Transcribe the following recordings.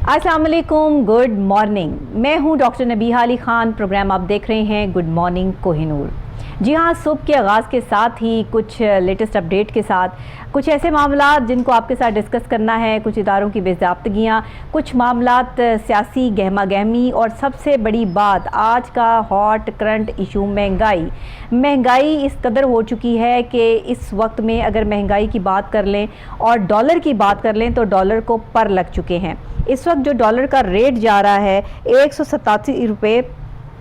अस्सलाम वालेकुम, good morning. मैं हूं डॉक्टर नबीहा अली खान। प्रोग्राम आप देख रहे हैं गुड मॉर्निंग कोहिनूर। जी हाँ, सुबह के आगाज़ के साथ ही कुछ लेटेस्ट अपडेट के साथ कुछ ऐसे मामला जिनको आपके साथ डिस्कस करना है, कुछ इदारों की बेज़ाब्तगियाँ, कुछ मामलात सियासी गहमा गहमी और सबसे बड़ी बात आज का हॉट करंट इशू महंगाई इस कदर हो चुकी है कि इस वक्त में अगर महंगाई की बात कर लें और डॉलर की बात कर लें तो डॉलर को पर लग चुके हैं। इस वक्त जो डॉलर का रेट जा रहा है 187 रुपये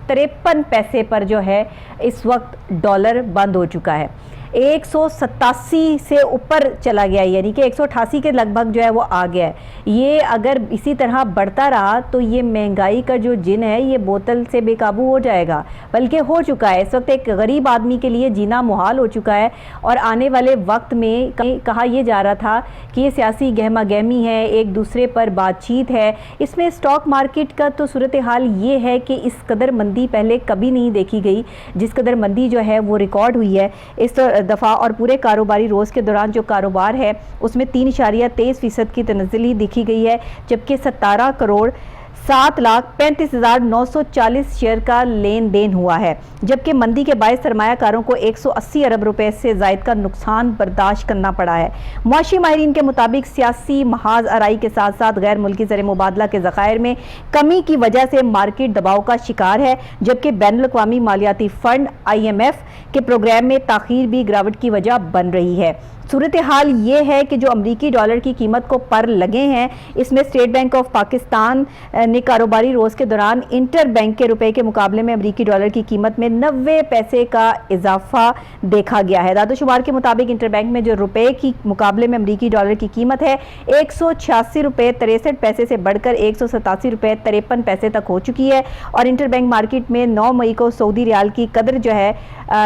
53 पैसे पर जो है इस वक्त डॉलर बंद हो चुका है। 187 से ऊपर चला गया है, यानी कि 188 के लगभग जो है वो आ गया है। ये अगर इसी तरह बढ़ता रहा तो ये महंगाई का जो जिन है ये बोतल से बेकाबू हो जाएगा, बल्कि हो चुका है। इस वक्त एक गरीब आदमी के लिए जीना मुहाल हो चुका है और आने वाले वक्त में कहा यह जा रहा था कि ये सियासी गहमा गहमी है, एक दूसरे पर बातचीत है। इसमें स्टॉक मार्केट का तो सूरत हाल ये है कि इस कदर मंदी पहले कभी नहीं देखी गई, जिस कदर मंदी जो है वो रिकॉर्ड हुई है इस दफ़ा। और पूरे कारोबारी रोज़ के दौरान जो कारोबार है उसमें 3.23% की तनज़्ज़ुली दिखी गई है, जबकि 17,07,35,940 शेयर का लेन देन हुआ है। जबकि मंदी के बायस सरमायाकारों को 180 अरब रुपए से ज़ायद का नुकसान बर्दाश्त करना पड़ा है। मुआशी माहिरीन के मुताबिक सियासी महाज आराई के साथ साथ गैर मुल्की ज़र मुबादला के ज़खायर में कमी की वजह से मार्केट दबाव का शिकार है, जबकि बैनुल अक़वामी मालियाती फ़ंड IMF के प्रोग्राम में ताख़ीर भी गिरावट की वजह बन रही है। सूरत हाल ये है कि जो अमरीकी डॉलर की कीमत को पर लगे हैं, इसमें स्टेट बैंक ऑफ पाकिस्तान ने कारोबारी रोज़ के दौरान इंटर बैंक के रुपए के मुकाबले में अमरीकी डॉलर की कीमत में 90 पैसे का इजाफा देखा गया है। दादोशुमार के मुताबिक इंटर बैंक में जो रुपए की मुकाबले में अमरीकी डॉलर की कीमत है 186 रुपये 63 पैसे से बढ़कर 187 रुपये 53 पैसे तक हो चुकी है। और इंटर बैंक मार्केट में 9 मई को सऊदी रियाल की कदर जो है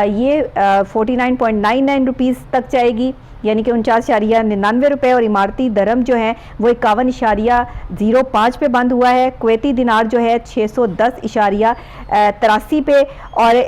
ये 49.99 रुपीज़ तक जाएगी, यानी कि 49.99 रुपये। और इमारती दरम जो है वो 51.05 पे बंद हुआ है। कुवैती दिनार जो है 610.83 पे और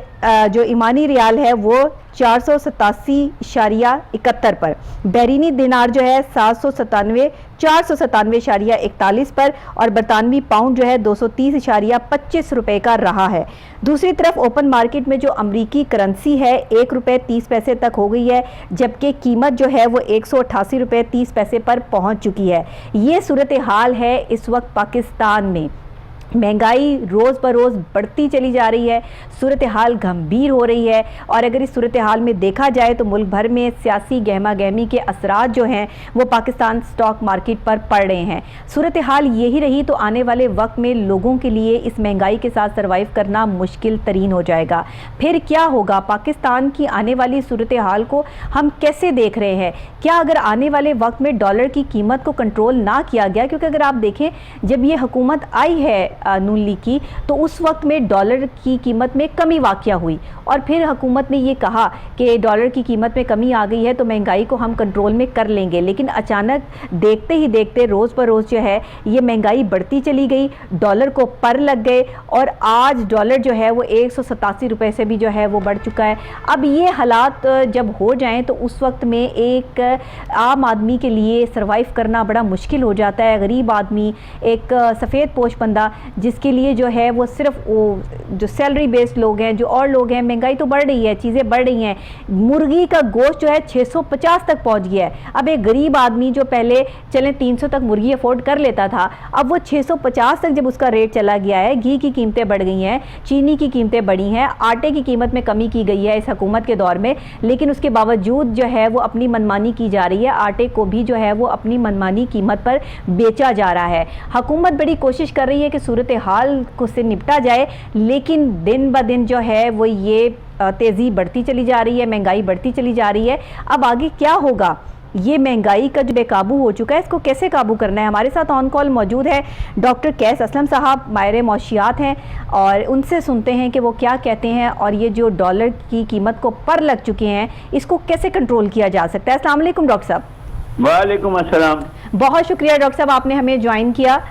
जो ईमानी रियाल है वो 487.71 पर। बहरीनी दिनार जो है 497.41 पर और बरतानवी पाउंड जो है 230.25 रुपये का रहा है। दूसरी तरफ ओपन मार्केट में जो अमरीकी करेंसी है 1 रुपये 30 पैसे तक हो गई है, जबकि कीमत जो है वो 188 रुपये 30 पैसे पर पहुंच चुकी है। ये सूरत हाल है इस वक्त पाकिस्तान में। महंगाई रोज़ बरोज़ बढ़ती चली जा रही है, सूरत हाल गंभीर हो रही है। और अगर इस सूरत हाल में देखा जाए तो मुल्क भर में सियासी गहमा गहमी के असरात जो हैं वो पाकिस्तान स्टॉक मार्केट पर पड़ रहे हैं। सूरत हाल यही रही तो आने वाले वक्त में लोगों के लिए इस महंगाई के साथ सर्वाइव करना मुश्किल तरीन हो जाएगा। फिर क्या होगा? पाकिस्तान की आने वाली सूरत हाल को हम कैसे देख रहे हैं? क्या अगर आने वाले वक्त में डॉलर की कीमत को कंट्रोल ना किया गया, क्योंकि अगर आप देखें जब ये हुकूमत आई है नून लीग की तो उस वक्त में डॉलर की कीमत में कमी वाक़या हुई और फिर हुकूमत ने ये कहा कि डॉलर की कीमत में कमी आ गई है तो महंगाई को हम कंट्रोल में कर लेंगे। लेकिन अचानक देखते ही देखते रोज़ पर रोज़ जो है ये महंगाई बढ़ती चली गई, डॉलर को पर लग गए और आज डॉलर जो है वो 187 रुपये से भी जो है वो बढ़ चुका है। अब ये हालात जब हो जाएं तो उस वक्त में एक आम आदमी के लिए सर्वाइव करना बड़ा मुश्किल हो जाता है। गरीब आदमी, एक सफ़ेद पोश बंदा जिसके लिए जो है वो सिर्फ वो जो सैलरी बेस्ड लोग हैं, जो और लोग हैं, महंगाई तो बढ़ रही है, चीज़ें बढ़ रही हैं। मुर्गी का गोश्त जो है 650 तक पहुंच गया है। अब एक गरीब आदमी जो पहले चले 300 तक मुर्गी अफोर्ड कर लेता था, अब वो 650 तक जब उसका रेट चला गया है। घी की कीमतें बढ़ गई हैं, चीनी की कीमतें बढ़ी हैं, आटे की कीमत में कमी की गई है इस हुकूमत के दौर में, लेकिन उसके बावजूद जो है वो अपनी मनमानी की जा रही है। आटे को भी जो है वो अपनी मनमानी कीमत पर बेचा जा रहा है। हुकूमत बड़ी कोशिश कर रही है कि सूरत हाल को से निपटा जाए, लेकिन दिन ब दिन जो है वो ये तेज़ी बढ़ती चली जा रही है, महंगाई बढ़ती चली जा रही है। अब आगे क्या होगा? ये महंगाई का जो बेकाबू हो चुका है इसको कैसे काबू करना है? हमारे साथ ऑन कॉल मौजूद है डॉक्टर कैस असलम साहब, माहिर मौशियात हैं और उनसे सुनते हैं कि वो क्या कहते हैं और ये जो डॉलर की कीमत को पर लग चुके हैं इसको कैसे कंट्रोल किया जा सकता है। अस्सलाम वालेकुम डॉक्टर साहब। वालेकुम अस्सलाम। बहुत शुक्रिया डॉक्टर साहब, आपने हमें ज्वाइन किया।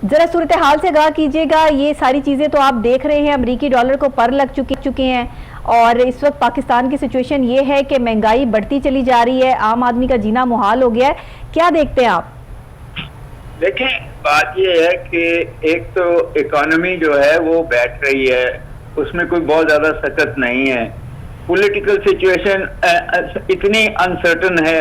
ज़रा सूरत हाल से आगाह कीजिएगा। ये सारी चीज़ें तो आप देख रहे हैं, अमरीकी डॉलर को पर लग चुके हैं और इस वक्त पाकिस्तान की सिचुएशन ये है कि महंगाई बढ़ती चली जा रही है, आम आदमी का जीना मुहाल हो गया है। क्या देखते हैं आप? देखें, बात ये है कि एक तो इकोनॉमी जो है वो बैठ रही है, उसमें कोई बहुत ज्यादा सकत नहीं है। पॉलिटिकल सिचुएशन इतनी अनसर्टन है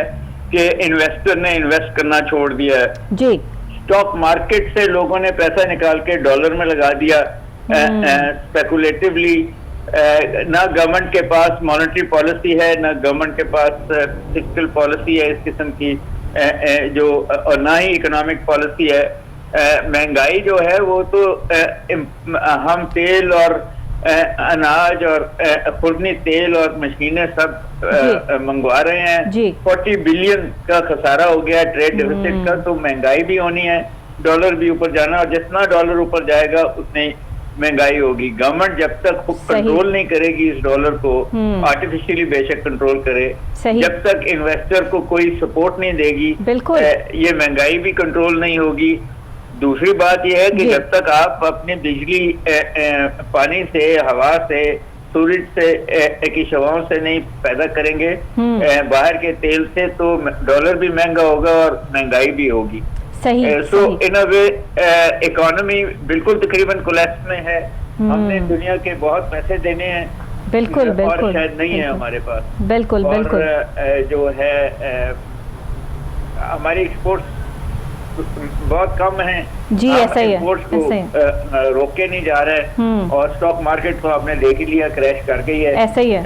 कि इन्वेस्टर ने इन्वेस्ट करना छोड़ दिया है जी। स्टॉक मार्केट से लोगों ने पैसा निकाल के डॉलर में लगा दिया स्पेकुलेटिवली। ना गवर्नमेंट के पास मॉनेटरी पॉलिसी है, ना गवर्नमेंट के पास फिस्कल पॉलिसी है इस किस्म की जो, और ना ही इकोनॉमिक पॉलिसी है। महंगाई जो है वो तो हम तेल और अनाज और खुरनी तेल और मशीनें सब मंगवा रहे हैं। 40 बिलियन का खसारा हो गया ट्रेड डेफिसिट का, तो महंगाई भी होनी है, डॉलर भी ऊपर जाना, और जितना डॉलर ऊपर जाएगा उतनी महंगाई होगी। गवर्नमेंट जब तक कंट्रोल नहीं करेगी इस डॉलर को, आर्टिफिशियली बेशक कंट्रोल करे, जब तक इन्वेस्टर को कोई सपोर्ट नहीं देगी, ये महंगाई भी कंट्रोल नहीं होगी। दूसरी बात यह है कि जब तक आप अपनी बिजली पानी से, हवा से, सूरज से की शवाओं से नहीं पैदा करेंगे, बाहर के तेल से, तो डॉलर भी महंगा होगा और महंगाई भी होगी। सो इन अ वे इकोनॉमी बिल्कुल तकरीबन कोलैप्स में है। हमने दुनिया के बहुत पैसे देने हैं, बिल्कुल और शायद नहीं है हमारे पास। बिल्कुल बिल्कुल जो है हमारी एक्सपोर्ट्स बहुत कम है जी। ऐसा ही है, एक्सपोर्ट्स को रोके नहीं जा रहे, और स्टॉक मार्केट को आपने देख ही लिया, क्रैश कर गई है। ऐसा ही है,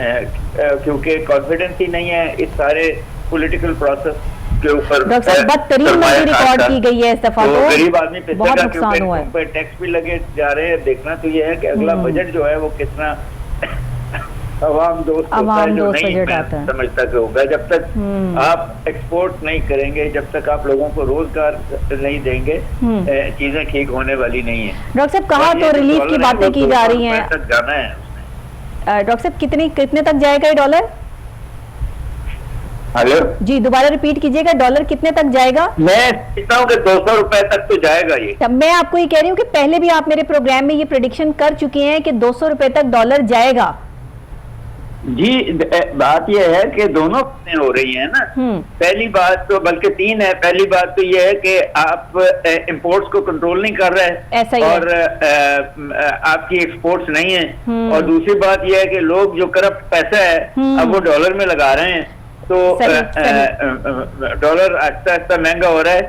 क्योंकि कॉन्फिडेंस ही नहीं है इस सारे पॉलिटिकल प्रोसेस के ऊपर। डॉक्टर साहब, बदतरीन मंदी रिकॉर्ड की गई है इस दफा, तो गरीब आदमी बहुत नुकसान हुआ है। उन पर टैक्स भी लगे जा रहे हैं। देखना तो ये है कि अगला बजट जो है वो कितना अवाम दोस्त बजट आता है, समझता कि होगा। जब तक आप एक्सपोर्ट नहीं करेंगे, जब तक आप लोगों को रोजगार नहीं देंगे, चीजें ठीक होने वाली नहीं है। डॉक्टर साहब, कहा तो रिलीफ की बातें की जा रही हैं, तक जाना है। डॉक्टर साहब कितने तक जाएगा ये डॉलर? हेलो जी, दोबारा रिपीट कीजिएगा, डॉलर कितने तक जाएगा? मैं कहता हूँ कि 200 रुपए तक तो जाएगा ये। तब मैं आपको ये कह रही हूँ कि पहले भी आप मेरे प्रोग्राम में ये प्रेडिक्शन कर चुके हैं कि 200 रुपए तक डॉलर जाएगा। जी, बात यह है कि दोनों हो रही है ना। पहली बात तो, बल्कि 3 है। पहली बात तो यह है कि आप इंपोर्ट्स को कंट्रोल नहीं कर रहे और आपकी एक्सपोर्ट्स नहीं है, और दूसरी बात यह है कि लोग जो करप्ट पैसा है अब वो डॉलर में लगा रहे हैं, तो डॉलर आहिस्ता आहिस्ता महंगा हो रहा है।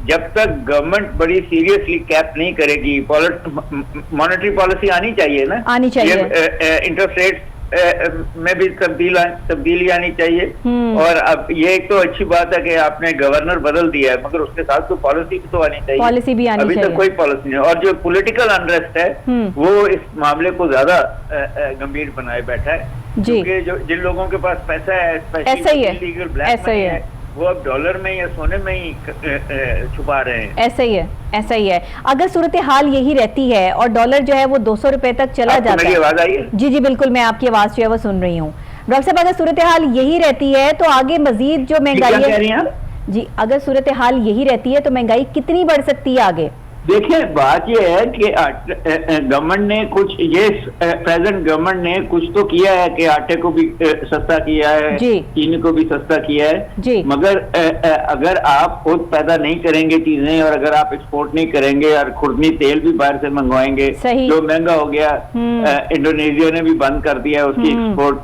जब तक गवर्नमेंट बड़ी सीरियसली कैप नहीं करेगी, मॉनेटरी पॉलिसी आनी चाहिए ना, आनी चाहिए, इंटरेस्ट रेट में भी तब्दीली आनी चाहिए। और अब ये एक तो अच्छी बात है कि आपने गवर्नर बदल दिया है, मगर उसके साथ तो पॉलिसी भी तो आनी चाहिए। पॉलिसी भी आनी अभी तक कोई पॉलिसी नहीं, और जो पॉलिटिकल अनरेस्ट है वो इस मामले को ज्यादा गंभीर बनाए बैठा है, क्योंकि जो जिन लोगों के पास पैसा है, लीगल ब्लैक मनी है, वो अब डॉलर में या सोने में ही छुपा रहे हैं। ऐसा ही है, ऐसा ही है। अगर सूरत हाल यही रहती है और डॉलर जो है वो 200 रुपए तक चला जाता है। मेरी आवाज आई है? जी जी बिल्कुल, मैं आपकी आवाज जो है वो सुन रही हूँ। डॉक्टर साहब, अगर सूरत हाल यही रहती है तो आगे मजीद जो महंगाई है, जी, अगर सूरत हाल यही रहती है तो महंगाई कितनी बढ़ सकती है आगे? देखिए, बात यह है कि गवर्नमेंट ने कुछ, ये प्रेजेंट गवर्नमेंट ने कुछ तो किया है कि आटे को भी सस्ता किया है, चीनी को भी सस्ता किया है, मगर अगर आप खुद पैदा नहीं करेंगे चीजें, और अगर आप एक्सपोर्ट नहीं करेंगे और खुरनी तेल भी बाहर से मंगवाएंगे जो महंगा हो गया, इंडोनेशिया ने भी बंद कर दिया है उसकी एक्सपोर्ट।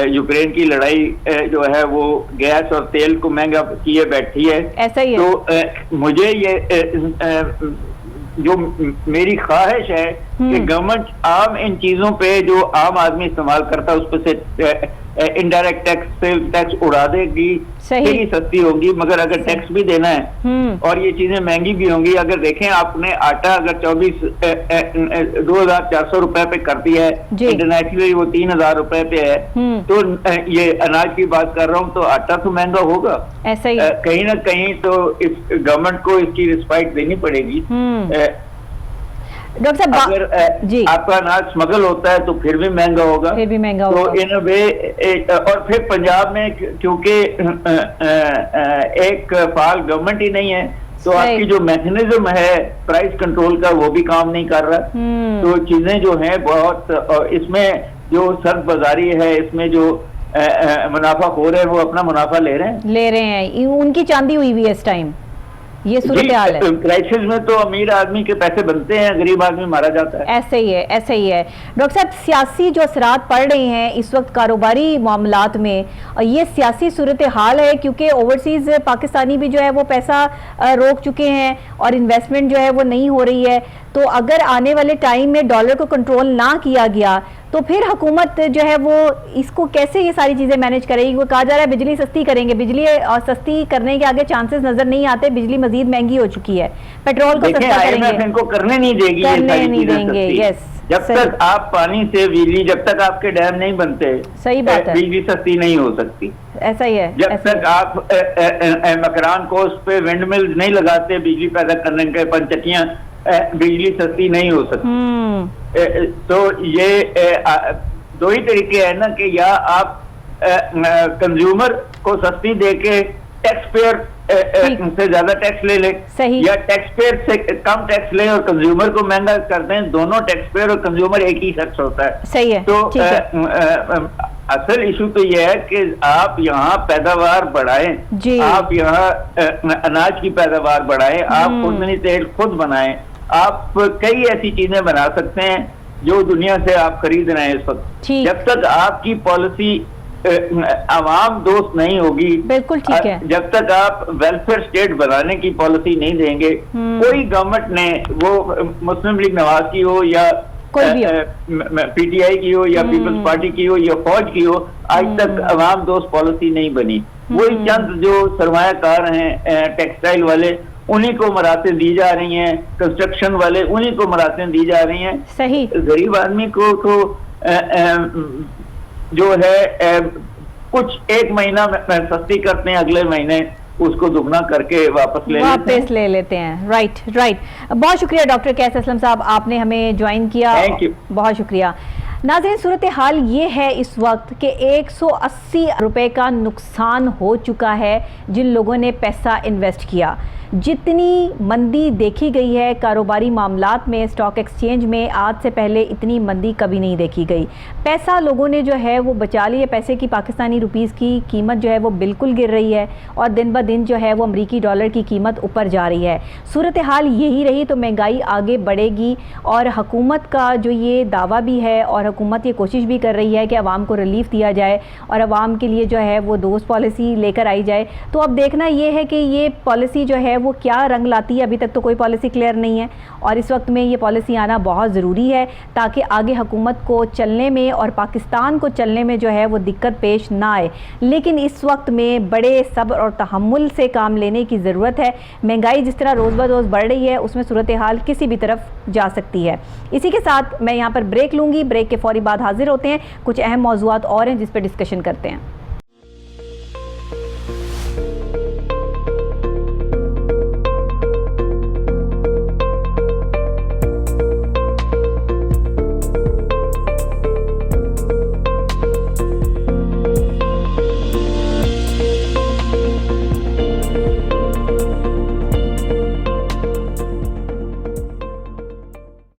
यूक्रेन की लड़ाई जो है वो गैस और तेल को महंगा किए बैठी है। ऐसा ही है। तो मुझे ये जो मेरी ख्वाहिश है कि गवर्नमेंट आम इन चीजों पे जो आम आदमी इस्तेमाल करता है उस पर से इनडायरेक्ट टैक्स, सेल्स टैक्स उड़ा देगी, सही सस्ती होगी। मगर अगर टैक्स भी देना है और ये चीजें महंगी भी होंगी, अगर देखें आपने आटा अगर 24,400 रुपए पे कर दिया है, इंटरनेशनली वो 3,000 रुपए पे है, तो ये अनाज की बात कर रहा हूँ, तो आटा तो महंगा होगा। ऐसा ही कहीं ना कहीं तो इस गवर्नमेंट को इसकी रिस्पाइट देनी पड़ेगी। डॉक्टर साहब, अगर जी आपका अनाज स्मगल होता है तो फिर भी महंगा होगा, तो इन वे। और फिर पंजाब में क्योंकि एक फाल गवर्नमेंट ही नहीं है, तो आपकी जो मैकेनिज्म है प्राइस कंट्रोल का वो भी काम नहीं कर रहा। तो चीजें जो हैं बहुत, इसमें जो सर्द बाजारी है, इसमें जो मुनाफा हो रहे हैं वो अपना मुनाफा ले रहे हैं। उनकी चांदी हुई हुई है इस टाइम। ये सूरत हाल है। क्राइसिस में तो अमीर आदमी के पैसे बनते हैं, गरीब आदमी मारा जाता है। ऐसे ही है, ऐसे ही है। डॉक्टर साहब, सियासी जो असरात पड़ रहे हैं इस वक्त कारोबारी मामलात में, और ये सियासी सूरत हाल है क्योंकि ओवरसीज पाकिस्तानी भी जो है वो पैसा रोक चुके हैं और इन्वेस्टमेंट जो है वो नहीं हो रही है। तो अगर आने वाले टाइम में डॉलर को कंट्रोल ना किया गया तो फिर हुकूमत जो है वो इसको कैसे ये सारी चीजें मैनेज करेगी? वो कहा जा रहा है बिजली सस्ती करेंगे, बिजली और सस्ती करने के आगे चांसेस नजर नहीं आते, बिजली मजीद महंगी हो चुकी है, पेट्रोल को सस्ता करेंगे, इनको करने नहीं देगी, करने नहीं देंगे। यस, जब तक आप पानी से बिजली, जब तक आपके डैम नहीं बनते, सही बात है, बिजली सस्ती नहीं हो सकती। ऐसा ही है। जब तक आप मकरान कोस्ट पे विंड मिल्स नहीं लगाते बिजली पैदा करने के पंचकियां, बिजली सस्ती नहीं हो सकती। तो ये दो ही तरीके हैं ना कि या आप कंज्यूमर को सस्ती देके टैक्स पेयर से ज्यादा टैक्स ले ले, या टैक्स पेयर से कम टैक्स ले और कंज्यूमर को महंगा कर दें। दोनों टैक्स पेयर और कंज्यूमर एक ही शख्स होता है। सही है। तो असल इशू तो यह है कि आप यहाँ पैदावार बढ़ाएं, आप यहाँ अनाज की पैदावार बढ़ाएं, आप खुदनी तेल खुद बनाएं, आप कई ऐसी चीजें बना सकते हैं जो दुनिया से आप खरीद रहे हैं इस वक्त। जब तक आपकी पॉलिसी आवाम दोस्त नहीं होगी, बिल्कुल ठीक है, जब तक आप वेलफेयर स्टेट बनाने की पॉलिसी नहीं देंगे, कोई गवर्नमेंट ने, वो मुस्लिम लीग नवाज की हो या पीटीआई की हो या पीपल्स पार्टी की हो या फौज की हो, आज तक अवाम दोस्त पॉलिसी नहीं बनी। वही चंद जो सरमायाकार हैं, टेक्सटाइल वाले, उन्हीं को मरातें दी जा रही हैं, कंस्ट्रक्शन वाले उन्हीं को मरातें दी जा रही हैं। सही। गरीब आदमी को तो जो है कुछ एक महीना में सस्ती करते हैं, अगले महीने उसको दुगना करके वापस ले लेते हैं। Right, right. बहुत शुक्रिया डॉक्टर कैस असलम साहब, आपने हमें ज्वाइन किया। थैंक यू, बहुत शुक्रिया। नाज़रीन, सूरत हाल ये है इस वक्त कि 180 रुपए का नुकसान हो चुका है जिन लोगों ने पैसा इन्वेस्ट किया। जितनी मंदी देखी गई है कारोबारी मामलात में, स्टॉक एक्सचेंज में, आज से पहले इतनी मंदी कभी नहीं देखी गई। पैसा लोगों ने जो है वो बचा लिया, पैसे की पाकिस्तानी रुपीस की कीमत जो है वो बिल्कुल गिर रही है और दिन ब दिन जो है वो अमरीकी डॉलर की कीमत ऊपर जा रही है। सूरत हाल यही रही तो महंगाई आगे बढ़ेगी और हुकूमत का जो ये दावा भी है और हुकूमत ये कोशिश भी कर रही है कि आवाम को रिलीफ दिया जाए और आवाम के लिए जो है वो दोस्त पॉलिसी लेकर आई जाए। तो अब देखना ये है कि ये पॉलिसी जो है वो क्या रंग लाती है। अभी तक तो कोई पॉलिसी क्लियर नहीं है और इस वक्त में ये पॉलिसी आना बहुत ज़रूरी है ताकि आगे हुकूमत को चलने में और पाकिस्तान को चलने में जो है वो दिक्कत पेश ना आए। लेकिन इस वक्त में बड़े सब्र और तहम्मुल से काम लेने की ज़रूरत है। महंगाई जिस तरह रोज़ ब रोज़ बढ़ रही है उसमें सूरत हाल किसी भी तरफ जा सकती है। इसी के साथ मैं यहाँ पर ब्रेक लूँगी। ब्रेक के फौरी बाद हाजिर होते हैं, कुछ अहम मौज़ूआत और हैं जिस पर डिस्कशन करते हैं।